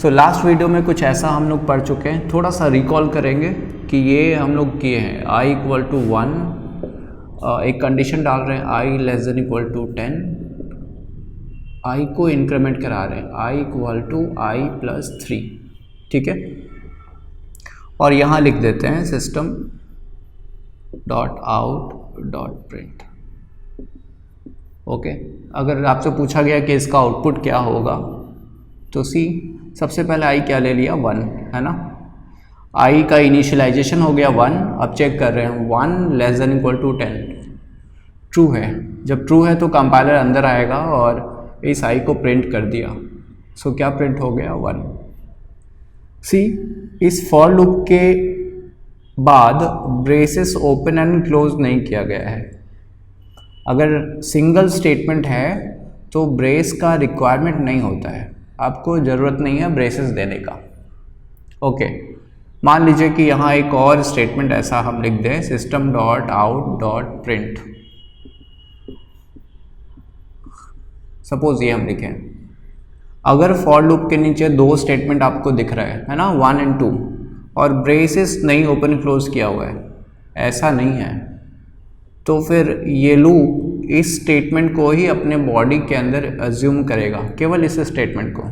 So last video में कुछ ऐसा हम लोग पढ़ चुके हैं, थोड़ा सा रिकॉल करेंगे कि ये हम लोग किए हैं i इक्वल टू 1, एक कंडीशन डाल रहे हैं i less than equal to 10, i को इंक्रीमेंट करा रहे हैं i equal to i plus 3, ठीक है। और यहाँ लिख देते हैं system dot out dot print. Okay, अगर आपसे पूछा गया कि इसका आउटपुट क्या होगा तो सी, सबसे पहले i क्या ले लिया 1, है ना। i का इनिशियलाइजेशन हो गया 1, अब चेक कर रहे हैं 1 less than equal to 10, true है। जब ट्रू है तो कंपाइलर अंदर आएगा और इस i को प्रिंट कर दिया। सो क्या प्रिंट हो गया 1। सी, इस फॉर लूप के बाद ब्रेसेस ओपन एंड क्लोज नहीं किया गया है। अगर सिंगल स्टेटमेंट है तो ब्रेस का रिक्वायरमेंट नहीं होता है, आपको ज़रूरत नहीं है ब्रेसेस देने का। ओके, मान लीजिए कि यहाँ एक और स्टेटमेंट ऐसा हम लिख दें system dot out dot print. Suppose ये हम लिखें, अगर फॉर लूप के नीचे दो स्टेटमेंट आपको दिख रहा है ना, 1 और 2, और ब्रेसेस नहीं ओपन क्लोज किया हुआ है, ऐसा नहीं है, तो फिर ये लूप इस स्टेटमेंट को ही अपने बॉडी के अंदर अज्यूम करेगा, केवल इस स्टेटमेंट को।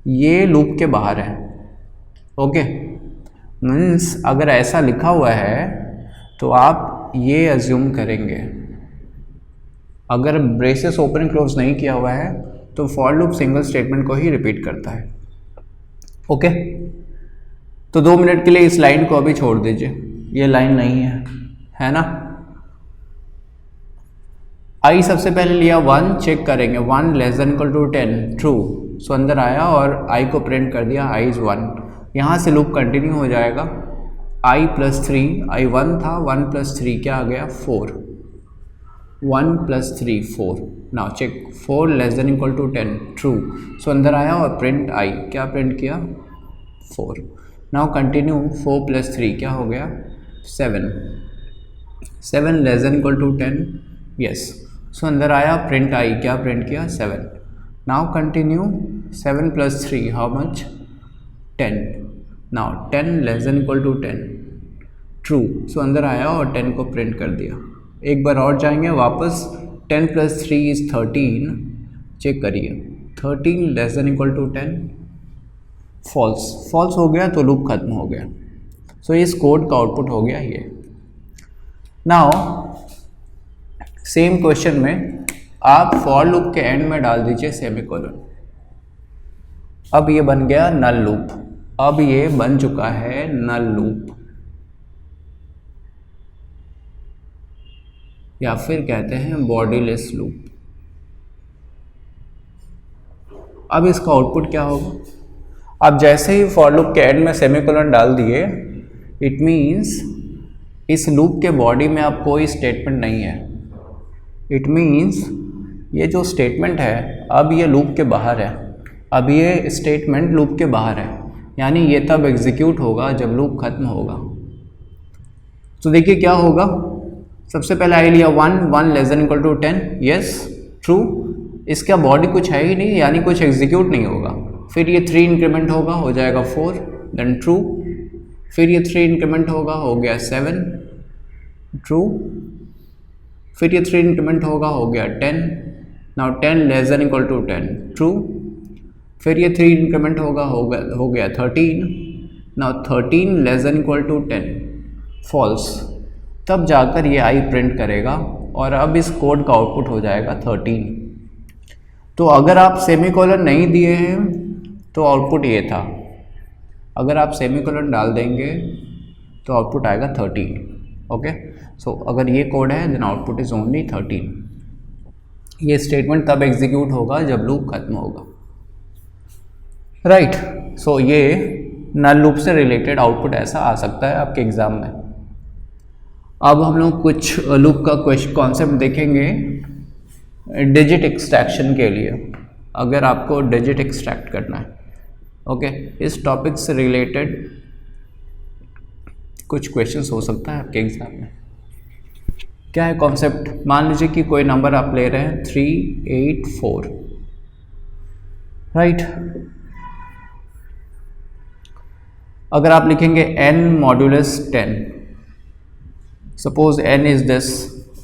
ये लूप के बाहर है। ओके, मीन्स अगर ऐसा लिखा हुआ है तो आप ये अज्यूम करेंगे। अगर ब्रेसेस ओपन क्लोज नहीं किया हुआ है तो फॉर लूप सिंगल स्टेटमेंट को ही रिपीट करता है। ओके, तो 2 मिनट के लिए इस लाइन को अभी छोड़ दीजिए, ये लाइन नहीं है ना। i सबसे पहले लिया 1, चेक करेंगे 1 less than equal to 10, true. So अंदर आया और i को प्रिंट कर दिया, i इज़ 1। यहाँ से लूप कंटिन्यू हो जाएगा, i प्लस 3, i 1 था, 1 प्लस 3 क्या आ गया 4, 1 plus 3 4। Now check 4 less than equal to 10, true. So अंदर आया और प्रिंट i, क्या प्रिंट किया 4। नाउ कंटिन्यू 4 प्लस 3 क्या हो गया 7, 7 less than equal to 10, yes. So अंदर आया प्रिंट i, क्या प्रिंट किया 7। नाउ कंटिन्यू 7 प्लस 3 how much 10। Now 10 less than equal to 10, true. So अंदर आया और 10 को प्रिंट कर दिया। एक बार और जाएंगे वापस, 10 प्लस 3 इज़ 13, चेक करिए 13 less than equal to 10, false. False हो गया तो लूप खत्म हो गया। सो इस कोड का आउटपुट हो गया ये। नाउ सेम क्वेश्चन में आप फॉर लूप के एंड में डाल दीजिए सेमीकोलन। अब ये बन गया नल लूप, अब ये बन चुका है नल लूप, या फिर कहते हैं बॉडीलेस लूप। अब इसका आउटपुट क्या होगा, अब जैसे ही फॉर लूप के एंड में सेमीकोलन डाल दिए, इट मीन्स इस लूप के बॉडी में अब कोई स्टेटमेंट नहीं है। इट मीन्स ये जो स्टेटमेंट है अब ये लूप के बाहर है, अब ये स्टेटमेंट लूप के बाहर है, यानी ये तब एग्जीक्यूट होगा जब लूप खत्म होगा। तो देखिए क्या होगा, सबसे पहले आई लिया 1 less than equal to 10, yes true. इसका बॉडी कुछ है ही नहीं, यानी कुछ एग्जीक्यूट नहीं होगा। फिर ये 3 इंक्रीमेंट होगा, हो जाएगा 4, देन ट्रू। फिर ये 3 इंक्रीमेंट होगा, हो गया 7, ट्रू। फिर ये 3 इंक्रीमेंट होगा, हो गया 10। Now 10 less than equal to 10, true. फिर ये 3 इंक्रीमेंट होगा, हो गया 13। Now 13 less than equal to 10, false. तब जाकर ये i प्रिंट करेगा और अब इस कोड का आउटपुट हो जाएगा 13। तो अगर आप सेमीकोलन नहीं दिए हैं तो आउटपुट ये था, अगर आप सेमीकोलन डाल देंगे तो आउटपुट आएगा 13। ओके, सो अगर ये कोड है देन आउटपुट इज ओनली 13। ये स्टेटमेंट तब एग्जीक्यूट होगा जब लूप खत्म होगा, राइट। सो ये नल लूप से रिलेटेड आउटपुट ऐसा आ सकता है आपके एग्जाम में। अब हम लोग कुछ लूप का कॉन्सेप्ट देखेंगे डिजिट एक्सट्रैक्शन के लिए, अगर आपको डिजिट एक्सट्रैक्ट करना है। ओके, इस टॉपिक से रिलेटेड कुछ क्वेश्चंस हो सकता है आपके एग्जाम में। क्या है कॉन्सेप्ट, मान लीजिए कि कोई नंबर आप ले रहे हैं 384, राइट। अगर आप लिखेंगे n modulus 10, suppose n is this,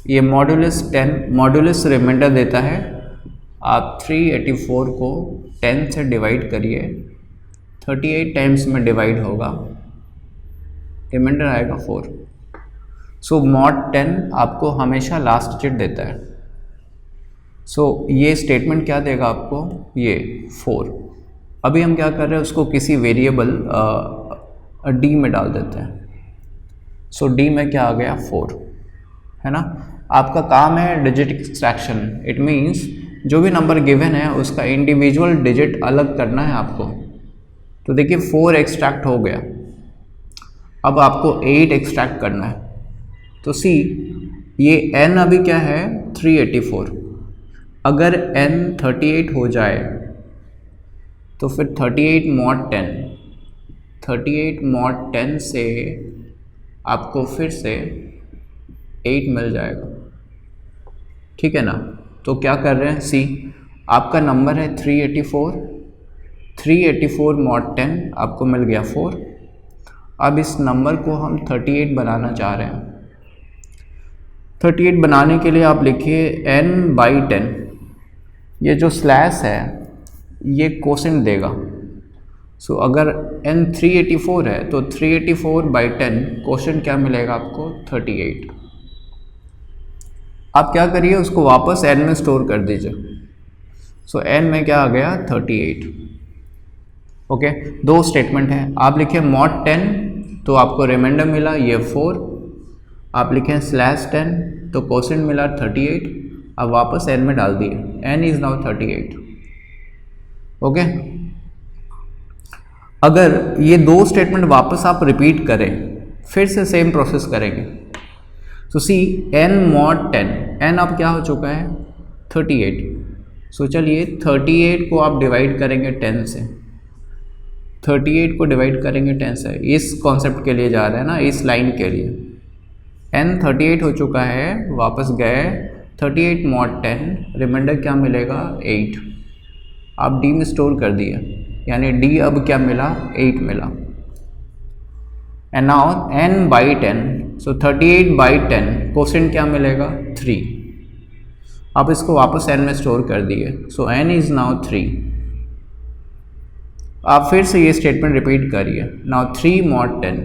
ये मॉड्यूलस 10, मॉड्यूलस रिमाइंडर देता है, आप 384 को 10 से डिवाइड करिए, 38 टाइम्स में डिवाइड होगा, रिमाइंडर आएगा 4। सो मॉड 10 आपको हमेशा लास्ट डिजिट देता है। सो ये स्टेटमेंट क्या देगा आपको, ये 4। अभी हम क्या कर रहे हैं, उसको किसी वेरिएबल डी में डाल देते हैं। सो डी में क्या आ गया, 4, है ना। आपका काम है डिजिट एक्सट्रैक्शन, इट मीन्स जो भी नंबर गिवन है उसका इंडिविजुअल डिजिट अलग करना है आपको। तो देखिए 4 एक्सट्रैक्ट हो गया, अब आपको 8 एक्सट्रैक्ट करना है। तो सी ये n अभी क्या है, 384। अगर n 38 हो जाए तो फिर 38 मॉड 10, 38 मॉड 10 से आपको फिर से 8 मिल जाएगा, ठीक है ना। तो क्या कर रहे हैं, सी आपका नंबर है 384, 384 मॉड 10 आपको मिल गया 4। अब इस नंबर को हम 38 बनाना चाह रहे हैं। 38 बनाने के लिए आप लिखिए n/10, ये जो स्लैश है ये कोसेंट देगा। सो अगर n 384 है तो 384/10 कोसेंट क्या मिलेगा आपको, 38। आप क्या करिए, उसको वापस n में स्टोर कर दीजिए। सो n में क्या आ गया, 38। ओके, दो स्टेटमेंट है। आप लिखें मॉड 10 तो आपको रिमाइंडर मिला ये 4, आप लिखें /10 तो कोसेंट मिला 38, अब वापस n में डाल दिए, n इज नाउ 38। ओके, अगर ये दो स्टेटमेंट वापस आप रिपीट करें, फिर से सेम प्रोसेस करेंगे। तो सी n मॉड 10, n अब क्या हो चुका है, 38। सो चलिए 38 को आप डिवाइड करेंगे 10 से, 38 को डिवाइड करेंगे 10 से, इस कॉन्सेप्ट के लिए जा रहे हैं ना, इस लाइन के लिए। n 38 हो चुका है, वापस गए 38 मॉड 10, रिमाइंडर क्या मिलेगा, 8। आप d में स्टोर कर दिए, यानी d अब क्या मिला, 8 मिला। And now n/10, so 38/10 quotient क्या मिलेगा, 3। आप इसको वापस n में स्टोर कर दिए, सो n इज नाउ 3। आप फिर से ये स्टेटमेंट रिपीट करिए। नाउ 3 मॉड 10,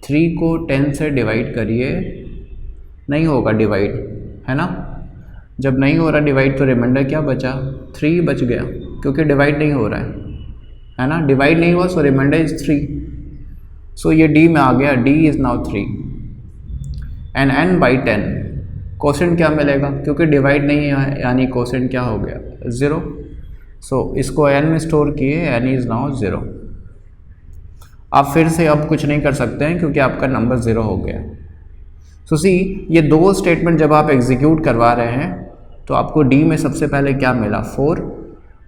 3 को 10 से डिवाइड करिए, नहीं होगा डिवाइड, है ना। जब नहीं हो रहा डिवाइड तो रिमाइंडर क्या बचा, 3 बच गया, क्योंकि डिवाइड नहीं हो रहा है ना, डिवाइड नहीं हुआ, सो रिमाइंडर इज 3। सो ये d में आ गया, d is now 3। And n/10 quotient क्या मिलेगा, क्योंकि डिवाइड नहीं है यानी कोसेंट क्या हो गया, 0। सो इसको n में स्टोर किए, n इज नाउ 0। आप फिर से अब कुछ नहीं कर सकते हैं क्योंकि आपका नंबर 0 हो गया। सो सी ये दो स्टेटमेंट जब आप एग्जीक्यूट करवा रहे हैं तो आपको d में सबसे पहले क्या मिला, 4,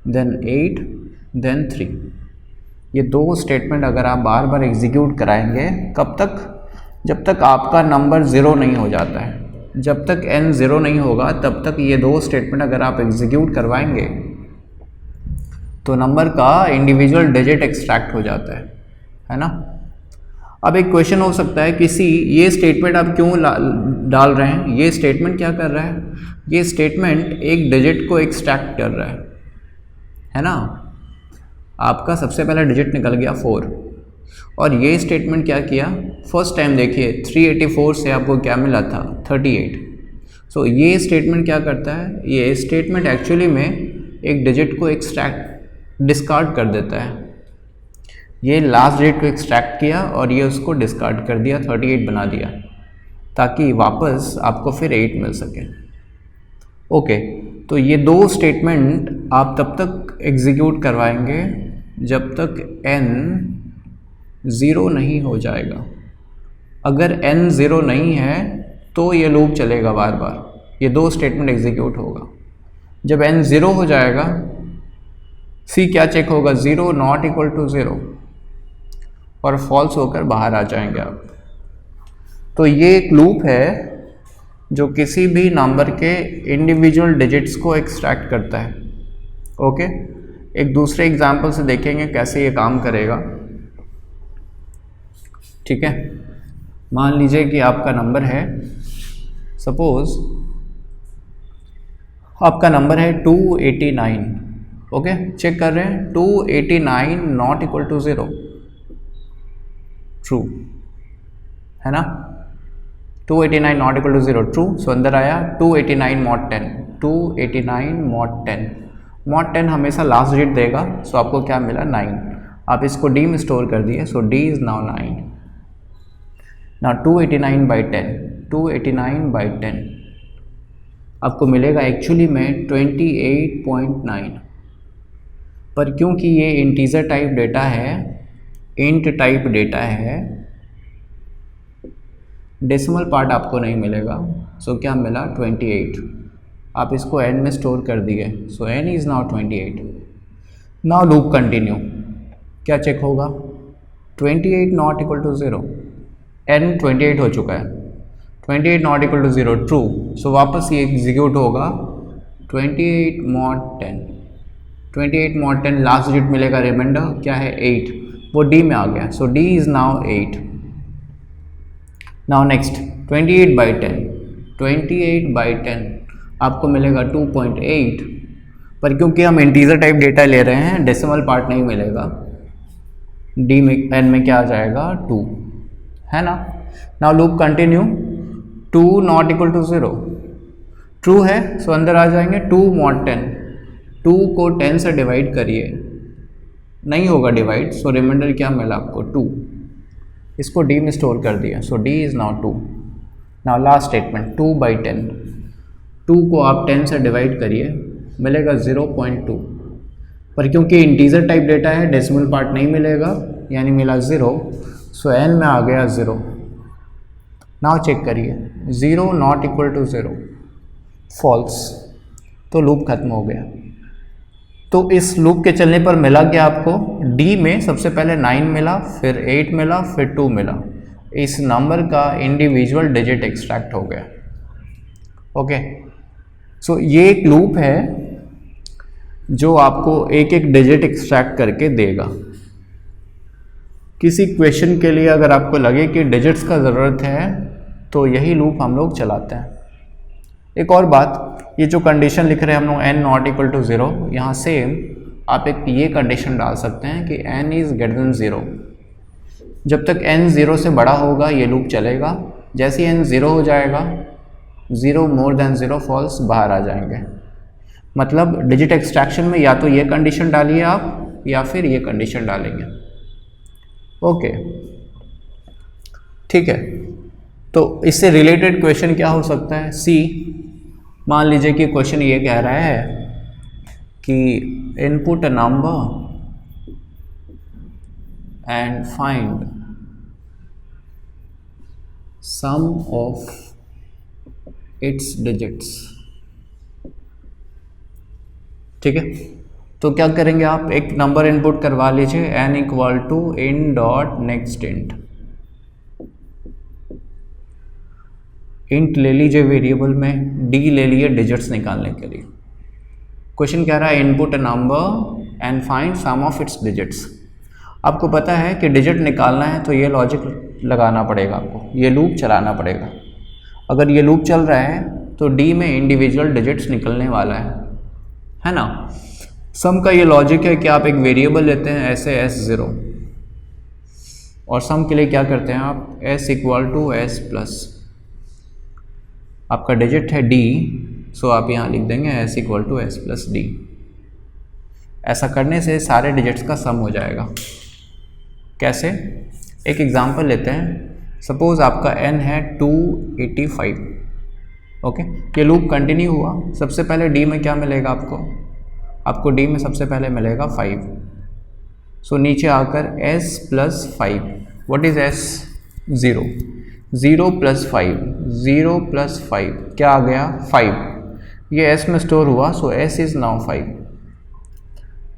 देन 8, देन 3। ये दो स्टेटमेंट अगर आप बार बार एग्जीक्यूट कराएंगे, कब तक, जब तक आपका नंबर 0 नहीं हो जाता है। जब तक n 0 नहीं होगा तब तक ये दो स्टेटमेंट अगर आप एग्जीक्यूट करवाएंगे तो नंबर का इंडिविजुअल डिजिट एक्सट्रैक्ट हो जाता है ना। अब एक क्वेश्चन हो सकता है कि सी ये स्टेटमेंट आप क्यों डाल रहे हैं, ये स्टेटमेंट क्या कर रहा है, ये स्टेटमेंट एक डिजिट को एक्सट्रैक्ट कर रहा है ना। आपका सबसे पहला डिजिट निकल गया 4, और ये स्टेटमेंट क्या किया, फर्स्ट टाइम देखिए 384 से आपको क्या मिला था, 38। सो ये स्टेटमेंट क्या करता है, ये स्टेटमेंट एक्चुअली में एक डिजिट को डिस्कार्ड कर देता है। ये लास्ट डिजिट को एक्सट्रैक्ट किया और ये उसको डिस्कार्ड कर दिया, 38 बना दिया, ताकि वापस आपको फिर 8 मिल सके। ओके, तो ये दो स्टेटमेंट आप तब तक एग्जीक्यूट करवाएंगे जब तक n 0 नहीं हो जाएगा। अगर n 0 नहीं है तो ये लूप चलेगा बार बार, ये दो स्टेटमेंट एग्जीक्यूट होगा। जब n 0 हो जाएगा, सी क्या चेक होगा, 0 नॉट इक्वल टू 0, और फॉल्स होकर बाहर आ जाएंगे आप। तो ये एक लूप है जो किसी भी नंबर के इंडिविजुअल डिजिट्स को एक्सट्रैक्ट करता है। ओके, एक दूसरे एग्जाम्पल से देखेंगे कैसे ये काम करेगा। ठीक है, मान लीजिए कि आपका नंबर है, सपोज आपका नंबर है 289, ओके, चेक कर रहे हैं 289 नॉट इक्वल टू 0, ट्रू है ना, 289 not equal to 0 true. So अंदर आया 289 मॉड 10, 289 मॉड 10, मॉड 10 हमेशा लास्ट डिजिट देगा, सो आपको क्या मिला 9, आप इसको डी में स्टोर कर दिए, सो डी इज नाउ 9। ना 289 बाई 10, 289 बाई 10 आपको मिलेगा एक्चुअली में 28.9, पर क्योंकि ये इंटीजर टाइप डेटा है, इंट टाइप डेटा है, डेसिमल पार्ट आपको नहीं मिलेगा, सो क्या मिला 28, आप इसको n में स्टोर कर दिए, सो n is now 28। Now loop continue, क्या चेक होगा 28 नॉट इक्वल टू 0, n 28 हो चुका है, 28 नॉट इक्वल टू 0 ट्रू, सो वापस ये एग्जीक्यूट होगा 28 मॉड 10, 28 मॉड 10 लास्ट डिजिट मिलेगा, रिमाइंडर क्या है 8, वो d में आ गया, सो d is now 8। Now next 28 by 10, 28 by 10 आपको मिलेगा 2.8, पर क्योंकि हम इंटीजर टाइप डेटा ले रहे हैं डेसिमल पार्ट नहीं मिलेगा, d में n में क्या आ जाएगा 2, है ना। Now loop continue, 2 not equal to 0 true है, सो अंदर आ जाएंगे 2 मॉड 10, 2 को 10 से डिवाइड करिए, नहीं होगा डिवाइड, सो रिमाइंडर क्या मिला आपको 2, इसको d में स्टोर कर दिया, सो d is now 2। Now last statement 2 by 10, 2 को आप 10 से डिवाइड करिए, मिलेगा 0.2, पर क्योंकि इंटीजर टाइप डेटा है डेसिमल पार्ट नहीं मिलेगा, यानी मिला 0, सो n में आ गया 0। नाउ चेक करिए 0 नॉट इक्वल टू 0, फॉल्स, तो लूप खत्म हो गया। तो इस लूप के चलने पर मिला क्या आपको, d में सबसे पहले 9 मिला, फिर 8 मिला, फिर 2 मिला, इस नंबर का इंडिविजुअल डिजिट एक्सट्रैक्ट हो गया। ओके, सो ये एक लूप है जो आपको एक एक डिजिट एक्सट्रैक्ट करके देगा। किसी क्वेश्चन के लिए अगर आपको लगे कि डिजिट्स का ज़रूरत है तो यही लूप हम लोग चलाते हैं। एक और बात, ये जो कंडीशन लिख रहे हैं हम लोग n नॉट इक्वल टू 0, यहाँ सेम आप एक ये कंडीशन डाल सकते हैं कि n इज़ ग्रेटर देन 0। जब तक n 0 से बड़ा होगा ये लूप चलेगा, जैसे ही n 0 हो जाएगा 0 मोर देन 0 फॉल्स बाहर आ जाएंगे। मतलब डिजिट एक्सट्रैक्शन में या तो ये कंडीशन डालिए आप या फिर ये कंडीशन डालेंगे। ओके, ठीक है, तो इससे रिलेटेड क्वेश्चन क्या हो सकता है, सी मान लीजिए कि क्वेश्चन ये कह रहा है कि input a number and find sum of its digits. ठीक है, तो क्या करेंगे आप, एक नंबर इनपुट करवा लीजिए n equal to in dot next int, int ले लीजिए वेरिएबल में, d ले लिए डिजिट्स निकालने के लिए। क्वेश्चन कह रहा है input a number and find sum of its digits. आपको पता है कि डिजिट निकालना है तो ये लॉजिक लगाना पड़ेगा आपको, ये लूप चलाना पड़ेगा। अगर ये लूप चल रहा है तो d में इंडिविजुअल डिजिट्स निकलने वाला है ना। सम का ये लॉजिक है कि आप एक वेरिएबल लेते हैं ऐसे s0 और सम के लिए क्या करते हैं आप s equal to s plus, आपका डिजिट है d, सो आप यहाँ लिख देंगे s equal to s plus d। ऐसा करने से सारे डिजिट्स का सम हो जाएगा। कैसे, एक एग्जांपल लेते हैं, सपोज आपका n है 285। ओके, ये लूप कंटिन्यू हुआ, सबसे पहले d में क्या मिलेगा आपको d में सबसे पहले मिलेगा 5, सो नीचे आकर s plus 5, what is s 0, 0 plus 5, 0 plus 5 क्या आ गया 5, ये s में स्टोर हुआ, सो s इज़ नाउ 5।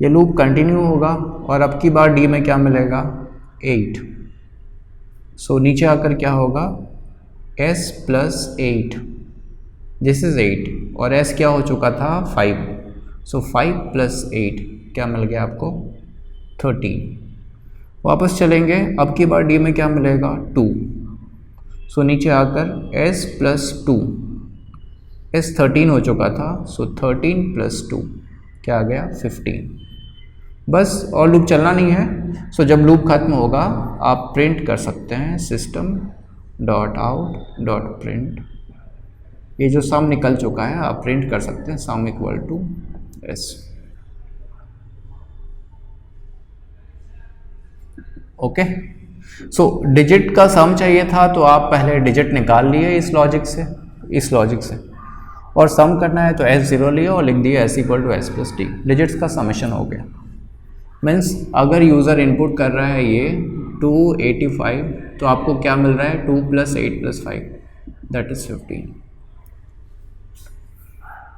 ये लूप कंटिन्यू होगा और अब की बार d में क्या मिलेगा 8, सो नीचे आकर क्या होगा s प्लस 8, दिस इज़ 8 और s क्या हो चुका था 5, सो 5 प्लस 8 क्या मिल गया आपको 13। वापस चलेंगे, अब की बार डी में क्या मिलेगा 2, सो नीचे आकर s प्लस 2, s 13 हो चुका था, सो 13 प्लस 2 क्या आ गया 15। बस और लूप चलना नहीं है। सो जब लूप खत्म होगा आप प्रिंट कर सकते हैं system dot out dot print, ये जो सम निकल चुका है आप प्रिंट कर सकते हैं sum equal to s। Okay, so digit का सम चाहिए था तो आप पहले डिजिट निकाल लिए इस लॉजिक से, और सम करना है तो s0 लिए और लिख दिया s equal to s plus D, digits का समेशन हो गया। मीन्स अगर यूज़र इनपुट कर रहा है ये 285 तो आपको क्या मिल रहा है 2 plus 8 plus 5 that is 15।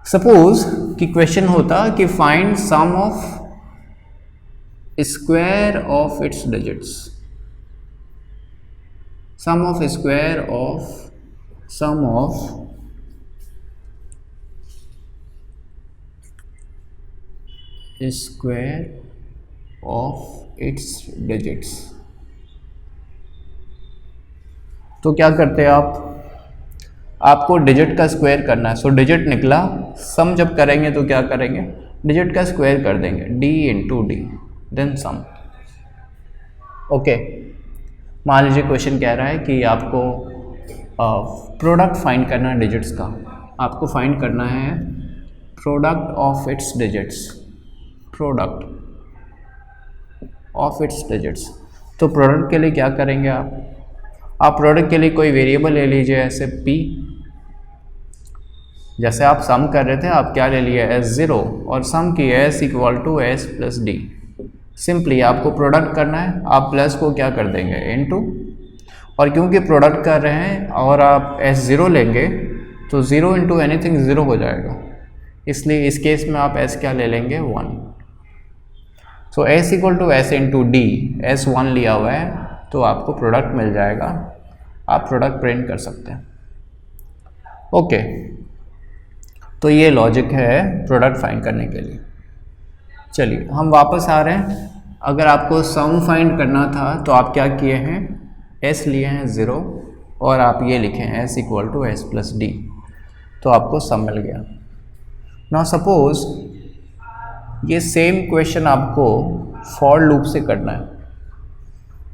Suppose कि क्वेश्चन होता कि find sum of square of its digits, sum of square of its digits. तो क्या करते हैं आपको डिजिट का स्क्वायर करना है। सो डिजिट निकला, सम जब करेंगे तो क्या करेंगे, डिजिट का स्क्वायर कर देंगे, d into D then some. Okay, मान लीजिए क्वेश्चन कह रहा है कि आपको प्रोडक्ट फाइंड करना है डिजिट्स का, आपको फाइंड करना है product of its digits, product of its digits. तो प्रोडक्ट के लिए क्या करेंगे आप प्रोडक्ट के लिए कोई वेरिएबल ले लीजिए ऐसे p, जैसे आप सम कर रहे थे आप क्या ले लिए s0 और सम की s equal to s plus D. Simply आपको प्रोडक्ट करना है, आप प्लस को क्या कर देंगे इनटू, और क्योंकि प्रोडक्ट कर रहे हैं और आप s0 लेंगे तो 0 इंटू एनीथिंग 0 हो जाएगा, इसलिए इस केस में आप s क्या ले लेंगे 1। So s equal to s into D, s1 लिया हुआ है तो आपको प्रोडक्ट मिल जाएगा, आप प्रोडक्ट प्रिंट कर सकते हैं। ओके, तो ये लॉजिक है प्रोडक्ट फाइंड करने के लिए। चलिए हम वापस आ रहे हैं, अगर आपको सम फाइंड करना था तो आप क्या किए हैं, s लिए हैं 0 और आप ये लिखे हैं s equal to s plus D, तो आपको सम मिल गया। नाउ सपोज ये सेम क्वेश्चन आपको फॉर लूप से करना है,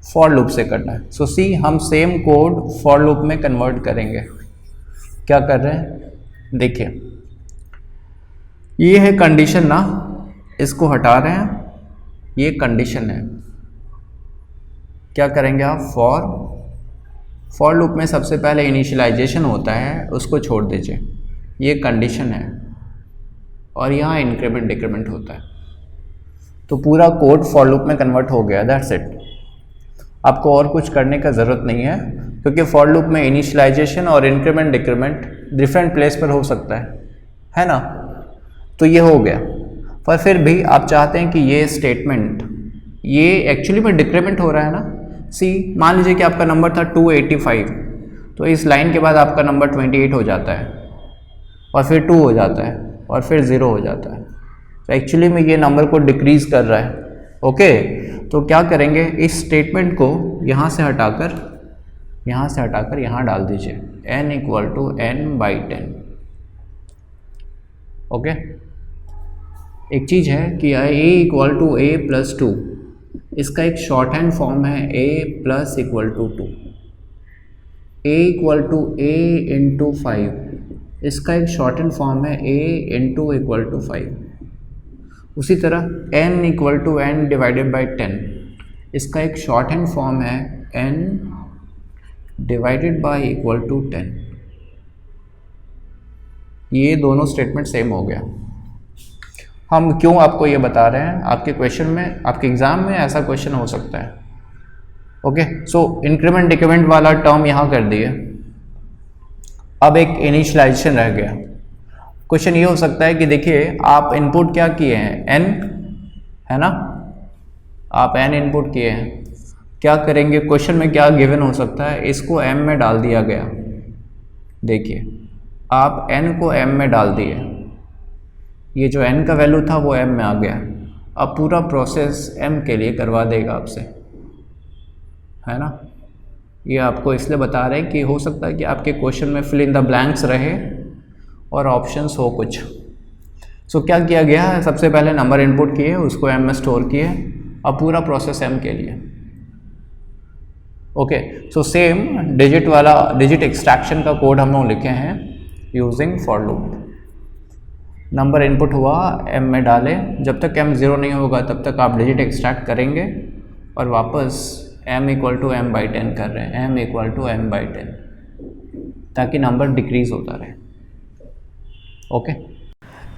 फॉर लूप से करना है। सो सी हम सेम कोड फॉर लूप में कन्वर्ट करेंगे। क्या कर रहे हैं देखिए, ये है कंडीशन ना, इसको हटा रहे हैं, ये कंडीशन है। क्या करेंगे आप फॉर लूप में सबसे पहले इनिशियलाइजेशन होता है, उसको छोड़ दीजिए, ये कंडीशन है और यहाँ इंक्रीमेंट डिक्रीमेंट होता है। तो पूरा कोड फॉर लूप में कन्वर्ट हो गया, दैट्स इट। आपको और कुछ करने का ज़रूरत नहीं है, क्योंकि फॉर लूप में इनिशियलाइजेशन और इंक्रीमेंट डिक्रीमेंट डिफरेंट प्लेस पर हो सकता है ना। तो ये हो गया, पर फिर भी आप चाहते हैं कि ये स्टेटमेंट, ये एक्चुअली में डिक्रीमेंट हो रहा है ना। सी मान लीजिए कि आपका नंबर था 285, तो इस लाइन के बाद आपका नंबर 28 हो जाता है और फिर 2 हो जाता है और फिर 0 हो जाता है। तो एक्चुअली में ये नंबर को डिक्रीज कर रहा है। ओके, तो क्या करेंगे, इस स्टेटमेंट को यहाँ से हटाकर यहाँ डाल दीजिए, n equal to n/10। Okay, एक चीज़ है कि a equal to a plus 2, इसका एक शॉर्ट हैंड फॉर्म है a plus equal to 2, a equal to a into 5, इसका एक शॉर्ट हैंड फॉर्म है a इंटू इक्वल टू 5। उसी तरह n equal to n divided by 10, इसका एक शॉर्ट हैंड फॉर्म है n divided by equal to 10। ये दोनों स्टेटमेंट सेम हो गया। हम क्यों आपको ये बता रहे हैं, आपके क्वेश्चन में, आपके एग्जाम में ऐसा क्वेश्चन हो सकता है। ओके, सो इंक्रीमेंट डिक्रीमेंट वाला टर्म यहाँ कर दिए, अब एक इनिशियलाइजेशन रह गया। क्वेश्चन ये हो सकता है कि देखिए आप इनपुट क्या किए हैं, n है ना, आप n इनपुट किए हैं। क्या करेंगे, क्वेश्चन में क्या गिवन हो सकता है, इसको m में डाल दिया गया। देखिए आप n को m में डाल दिए, ये जो n का वैल्यू था वो m में आ गया। अब पूरा प्रोसेस m के लिए करवा देगा आपसे। है ना। ये आपको इसलिए बता रहे हैं कि हो सकता है कि आपके क्वेश्चन में फिल इन द ब्लैंक्स रहे और ऑप्शंस हो कुछ। सो क्या किया गया है, सबसे पहले नंबर इनपुट किए, उसको एम में स्टोर किए, अब पूरा प्रोसेस एम के लिए। Okay, so same digit extraction का कोड हम लोग लिखे हैं using for loop. Number input हुआ, एम में डाले, जब तक एम 0 नहीं होगा तब तक आप डिजिट एक्सट्रैक्ट करेंगे और वापस m equal to M by 10 कर रहे हैं, m equal to M by 10, ताकि नंबर डिक्रीज होता रहे। ओके,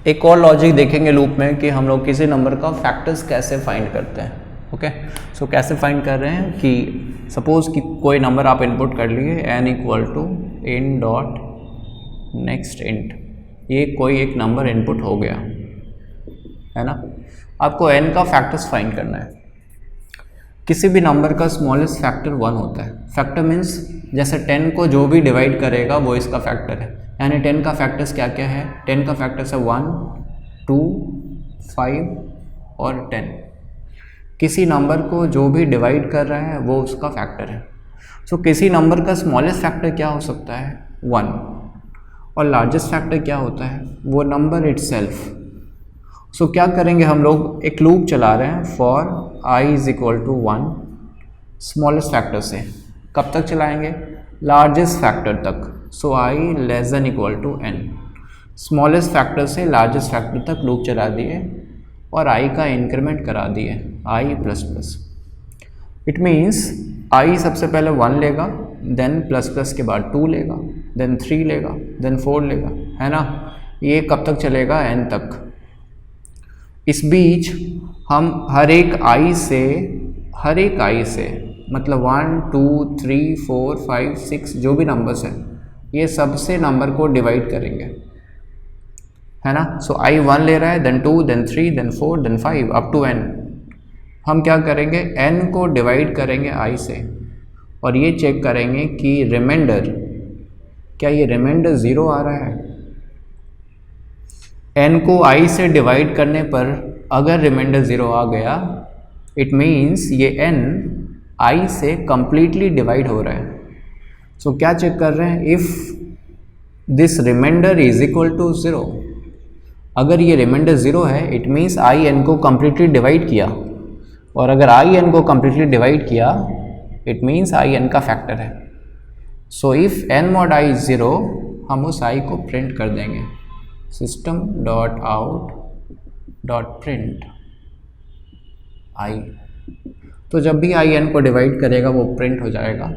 एक और लॉजिक देखेंगे लूप में कि हम लोग किसी नंबर का फैक्टर्स कैसे फाइंड करते हैं। ओके, सो कैसे फाइंड कर रहे हैं कि सपोज कि कोई नंबर आप इनपुट कर लिए, n equal to in dot next int, ये कोई एक नंबर इनपुट हो गया है ना। आपको n का फैक्टर्स फाइंड करना है। किसी भी नंबर का स्मॉलेस्ट फैक्टर 1 होता है। फैक्टर मीन्स जैसे 10 को जो भी डिवाइड करेगा वो इसका फैक्टर है, यानी 10 का फैक्टर्स क्या क्या है, 10 का फैक्टर्स है 1, 2, 5 और 10। किसी नंबर को जो भी डिवाइड कर रहा है वो उसका फैक्टर है। सो किसी नंबर का स्मॉलेस्ट फैक्टर क्या हो सकता है, 1, और लार्जेस्ट फैक्टर क्या होता है, वो नंबर इटसेल्फ। सो क्या करेंगे हम लोग, एक लूप चला रहे हैं for i is equal to 1 smallest factor से। कब तक चलाएंगे, लार्जेस्ट फैक्टर तक। So i less than equal to n, smallest factor से लार्जेस्ट फैक्टर तक लूप चला दिए और i का इंक्रीमेंट करा दिए i plus plus. It means i सबसे पहले 1 लेगा, देन प्लस प्लस के बाद 2 लेगा, देन 3 लेगा, देन 4 लेगा, है ना। ये कब तक चलेगा, n तक। इस बीच हम हर एक i से मतलब 1, 2, 3, 4, 5, 6 जो भी नंबर्स हैं, ये सबसे नंबर को डिवाइड करेंगे, है ना। सो i 1 ले रहा है, then 2, then 3, then 4, then 5 up to n। हम क्या करेंगे, n को डिवाइड करेंगे i से और ये चेक करेंगे कि रिमाइंडर, क्या ये रिमाइंडर 0 आ रहा है। n को i से डिवाइड करने पर अगर रिमाइंडर 0 आ गया, इट मीन्स ये n i से कंप्लीटली डिवाइड हो रहा है। सो क्या चेक कर रहे हैं, if this remainder is equal to 0, अगर ये रिमाइंडर 0 है इट मीन्स i n को कंप्लीटली डिवाइड किया, और अगर i n को कंप्लीटली डिवाइड किया इट मीन्स i n का फैक्टर है। So if n mod i is 0, हम उस i को प्रिंट कर देंगे, system dot out dot print i। तो जब भी i n को डिवाइड करेगा वो प्रिंट हो जाएगा।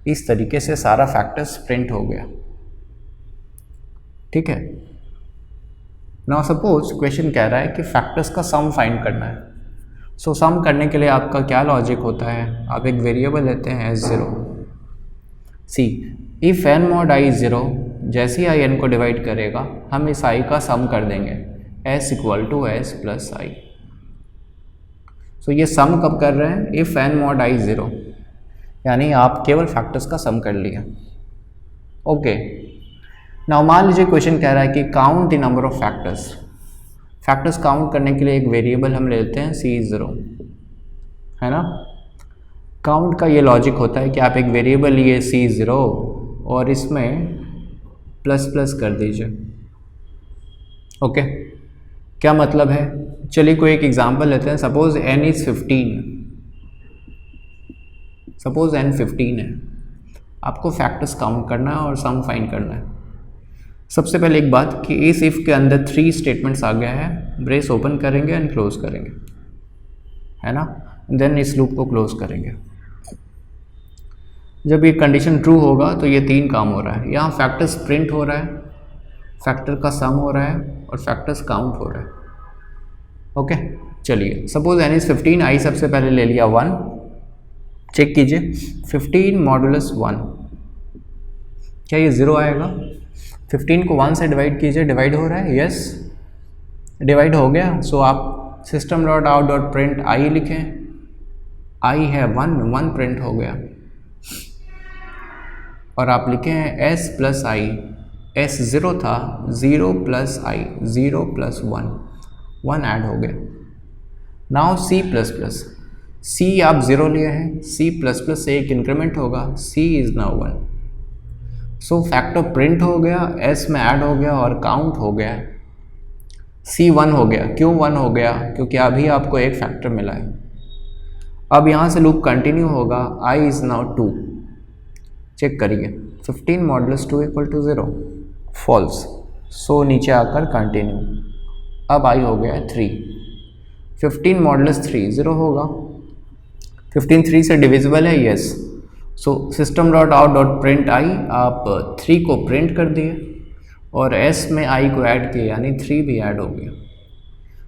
इस तरीके से सारा फैक्टर्स प्रिंट हो गया, ठीक है। नाउ सपोज क्वेश्चन कह रहा है कि फैक्टर्स का सम फाइंड करना है। सो सम करने के लिए आपका क्या लॉजिक होता है, आप एक वेरिएबल लेते हैं s0। See if n mod i 0, जैसे ही i n को डिवाइड करेगा हम इस i का सम कर देंगे, s equal to s plus i। So ये सम कब कर रहे हैं, इफ़ n mod i 0, यानी आप केवल फैक्टर्स का सम कर लिया। ओके, नाउ मान लीजिए क्वेश्चन कह रहा है कि count the number of factors. Factors count करने के लिए एक वेरिएबल हम लेते हैं c0, है ना। काउंट का ये लॉजिक होता है कि आप एक वेरिएबल लिए c0 और इसमें प्लस प्लस कर दीजिए। ओके, क्या मतलब है, चलिए कोई एक एग्जांपल लेते हैं। Suppose n is 15, suppose n 15 है, आपको फैक्टर्स काउंट करना है और सम फाइंड करना है। सबसे पहले एक बात कि इस इफ़ के अंदर 3 स्टेटमेंट्स आ गया है, ब्रेस ओपन करेंगे एंड क्लोज करेंगे, है ना, देन इस लूप को क्लोज करेंगे। जब ये कंडीशन ट्रू होगा तो ये 3 काम हो रहा है, यहाँ फैक्टर्स प्रिंट हो रहा है, फैक्टर का सम हो रहा है और फैक्टर्स काउंट हो रहा है। ओके, चलिए सपोज n इज़ 15, i सबसे पहले ले लिया 1, चेक कीजिए 15 मॉडुलस 1, क्या ये 0 आएगा। 15 को 1 से डिवाइड कीजिए, डिवाइड हो रहा है, यस डिवाइड हो गया। सो आप system dot out dot print I लिखें, आई है 1 प्रिंट हो गया, और आप लिखे हैं s प्लस आई, s 0 था, 0 प्लस आई, 0 प्लस 1 ऐड हो गया। नाउ c प्लस प्लस, सी आप 0 लिए हैं, सी प्लस प्लस से एक इंक्रीमेंट होगा, c is now 1। So factor print हो गया, एस में ऐड हो गया और काउंट हो गया, सी 1 हो गया। क्यों 1 हो गया? क्योंकि अभी आपको एक फैक्टर मिला है। अब यहाँ से लूप कंटिन्यू होगा, आई इज़ नाउ 2। चेक करिए, 15 मॉडुलस 2 इक्वल टू 0, फॉल्स। सो नीचे आकर कंटिन्यू, अब आई हो गया 3। 15 मॉडुलस 3 0 होगा, 15 3 से डिविजिबल है, yes. So system dot out dot print I, आप 3 को प्रिंट कर दिए और एस में आई को ऐड किया, यानी 3 भी ऐड हो गया।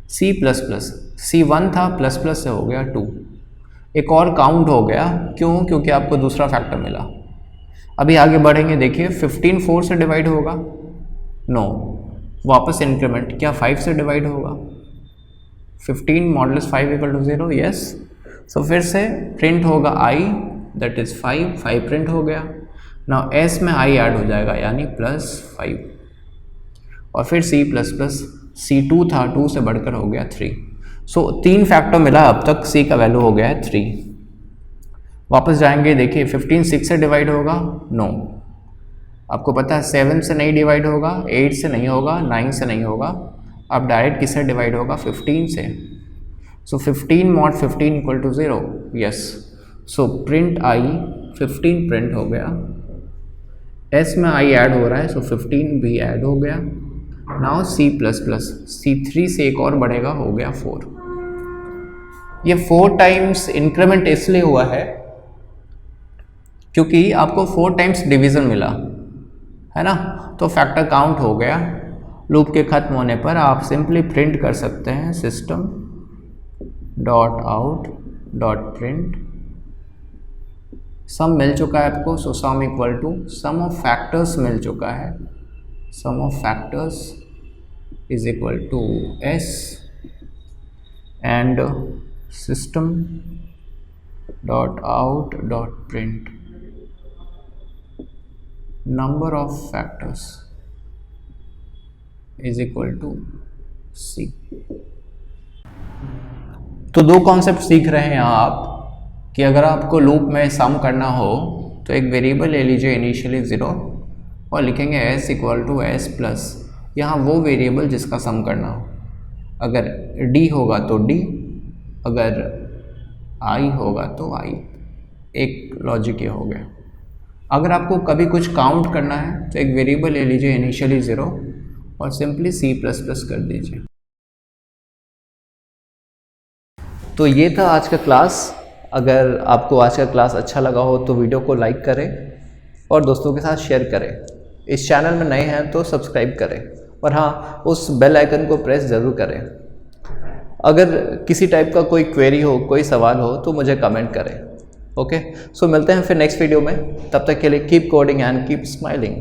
सी प्लस प्लस, सी 1 था, प्लस प्लस से हो गया 2। एक और काउंट हो गया, क्यों? क्योंकि आपको दूसरा फैक्टर मिला। अभी आगे बढ़ेंगे, देखिए 15 4 से डिवाइड होगा, नो, वापस इंक्रीमेंट, क्या 5 से डिवाइड होगा? 15 मॉडुलस 5 इक्वल टू 0, यस। सो फिर से प्रिंट होगा आई, दैट इज़ 5, 5 प्रिंट हो गया। नाउ एस में आई ऐड हो जाएगा, यानी +5, और फिर सी प्लस प्लस, सी 2 था, 2 से बढ़कर हो गया 3। सो 3 फैक्टर मिला अब तक, सी का वैल्यू हो गया है 3। वापस जाएंगे, देखिए 15 6 से डिवाइड होगा, नो। आपको पता है 7 से नहीं डिवाइड होगा, 8 से नहीं होगा, 9 से नहीं होगा, अब डायरेक्ट किससे डिवाइड होगा? 15 से। So 15 mod 15 equal to 0, yes. So print I, 15 print हो गया, एस में आई ऐड हो रहा है, सो 15 भी ऐड हो गया। नाउ सी प्लस प्लस, सी 3 से एक और बढ़ेगा, हो गया 4। ये 4 टाइम्स इंक्रीमेंट इसलिए हुआ है क्योंकि आपको 4 टाइम्स डिवीज़न मिला है ना, तो फैक्टर काउंट हो गया। लूप के ख़त्म होने पर आप सिंपली प्रिंट कर सकते हैं system dot out dot print, sum मिल चुका है आपको, सो sum equal to sum of factors मिल चुका है, sum of factors is equal to S and system dot out dot print number of factors is equal to C. तो 2 concept सीख रहे हैं आप कि अगर आपको लूप में सम करना हो तो एक वेरिएबल ले लीजिए इनिशियली 0 और लिखेंगे s equal to S plus, यहाँ वो वेरिएबल जिसका सम करना हो। अगर d होगा तो d, अगर i होगा तो i। एक लॉजिक ये हो गया। अगर आपको कभी कुछ काउंट करना है तो एक वेरिएबल ले लीजिए इनिशियली 0 और सिंपली c प्लस प्लस कर दीजिए। तो ये था आज का क्लास। अगर आपको आज का क्लास अच्छा लगा हो तो वीडियो को लाइक करें और दोस्तों के साथ शेयर करें। इस चैनल में नए हैं तो सब्सक्राइब करें और हाँ, उस बेल आइकन को प्रेस ज़रूर करें। अगर किसी टाइप का कोई क्वेरी हो, कोई सवाल हो तो मुझे कमेंट करें। ओके, सो मिलते हैं फिर नेक्स्ट वीडियो में। तब तक के लिए keep coding and keep smiling.